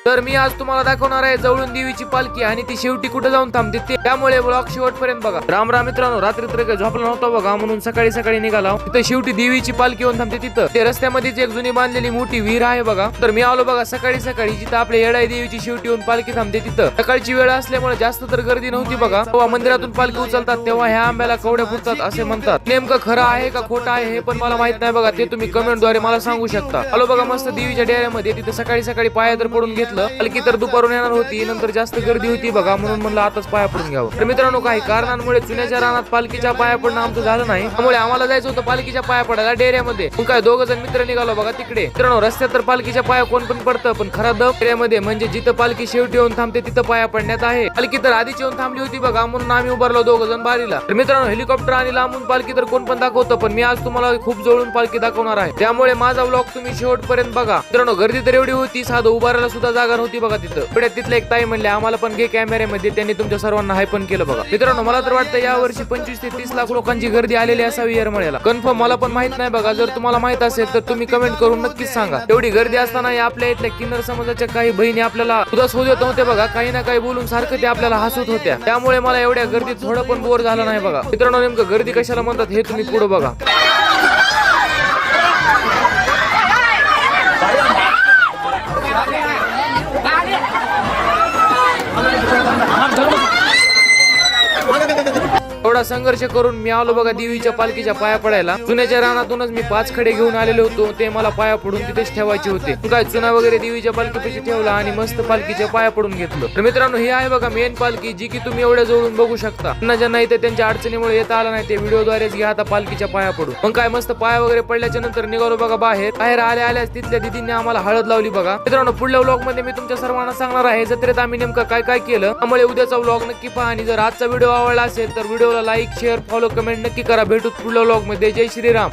तर मी आज तुम्हाला दाखवणार आहे जवळून देवीची पालखी आणि ती शेवटी कुठे जाऊन थांबते ते, त्यामुळे ब्लॉग शेवटपर्यंत बघा. राम राम मित्रांनो, रात्री तर काही झोपला नव्हता बघा, म्हणून सकाळी सकाळी निघाला. तिथे शेवटी देवीची पालखी येऊन थांबते तिथं. ते रस्त्यामध्येच एक जुनी बांधलेली मोठी विहीर आहे बघा. तर मी आलो बघा सकाळी सकाळी, जिथं आपल्या येडाई देवीची शेवटी येऊन पालखी थांबते तिथं. सकाळची वेळ असल्यामुळे जास्त तर गर्दी नव्हती बघा. तेव्हा मंदिरातून पालखी उचलतात तेव्हा ह्या आंब्याला कवड्या फुटतात असे म्हणतात. नेमकं खरं आहे का खोटं आहे हे पण मला माहित नाही बघा, ते तुम्ही कमेंटद्वारे मला सांगू शकता. आलो बघा मस्त देवीच्या डेऱ्यामध्ये, तिथे सकाळी सकाळी पाया तर पडून घेतलं. पालखी तर दुपारून येणार होती, नंतर जास्त गर्दी होती बघा, म्हणून म्हणलं आताच पाया पडून घ्यावं. तर मित्रांनो, काही कारणांमुळे चुन्याच्या रानात पालखीच्या पाया पडणं आमचं झालं नाही, त्यामुळे आम्हाला जायचं होतं पालखीच्या पाया पडायला डेऱ्यामध्ये. मग काय दोघ जण मित्र निघालो बघा तिकडे. मित्रांनो, रस्त्यात तर पालखीच्या पाया कोण पण पडतं, पण खरा दम डेऱ्यामध्ये, म्हणजे जिथं पालखी शेवटी येऊन थांबते तिथं पाया पडण्यात आहे. पालखी तर आधीच येऊन थांबली होती बघा, म्हणून आम्ही उभारलो दोघ जण बारीला. तर मित्रांनो, हेलिकॉप्टर आणि लांबून पालखी तर कोण पण दाखवतं, पण मी आज तुम्हाला खूप जवळून पालखी दाखवणार आहे, त्यामुळे माझा व्लॉग तुम्ही शेवटपर्यंत बघा. मित्रांनो, गर्दी तर एवढी होती, साधं उभारायला सुद्धा जागा नव्हती बघा तिथं. तिथल्या एक ताई म्हणले आम्हाला पण घे कॅमेऱ्यामध्ये, त्यांनी तुमच्या सर्वांना हाय पण केलं बघा. मित्रांनो, मला तर वाटतं या वर्षी 25 ते 30 लाख लोकांची गर्दी आलेली असावी येरमळ्याला. कन्फर्म मला पण माहित नाही बघा, जर तुम्हाला माहित असेल तर तुम्ही कमेंट करून नक्कीच सांगा. एवढी गर्दी असताना आपल्या इथल्या किन्नर समाजाच्या काही बहिणी आपल्याला उदास होत नव्हते बघा, काही ना काही बोलून सारखं ते आपल्याला हसवत होत्या, त्यामुळे मला एवढ्या गर्दीत थोडं पण बोर झालं नाही बघा. मित्रांनो, नेमकं गर्दी कशाला म्हणतात हे तुम्ही पुढे बघा. थोडा संघर्ष करून मी आलो बघा देवीच्या पालखीच्या पाया पडायला. चुन्याच्या रानातूनच मी 5 खडे घेऊन आलेलो होतो, ते मला पाया पडून तिथेच ठेवायचे होते. काय चुना वगैरे देवीच्या पालखीपाशी ठेवला आणि मस्त पालखीच्या पाया पडून घेतलं. तर मित्रांनो, ही आहे बघा मेन पालखी, जी की तुम्ही एवढ्या जवळून बघू शकता. ज्यांना इथे त्यांच्या अडचणीमुळे येता आला नाही ते व्हिडिओद्वारेच घ्या आता पालखीच्या पाया पडून. मग काय मस्त पाया वगैरे पडल्याच्या नंतर निघालो बघा बाहेर आल्याच तिथल्या दिदींनी आम्हाला हळद लावली बघा. मित्रांनो, पुढल्या व्लॉग मध्ये मी तुमच्या सर्वांना सांगणार आहे जत्रेत आम्ही नेमकं काय काय केलं, त्यामुळे उद्याचा व्लॉग नक्की पहा. आणि जर आजचा व्हिडिओ आवडला असेल तर व्हिडिओला लाईक शेअर फॉलो कमेंट नक्की करा. भेटू पुढल्या व्लॉग मध्ये. जय श्रीराम.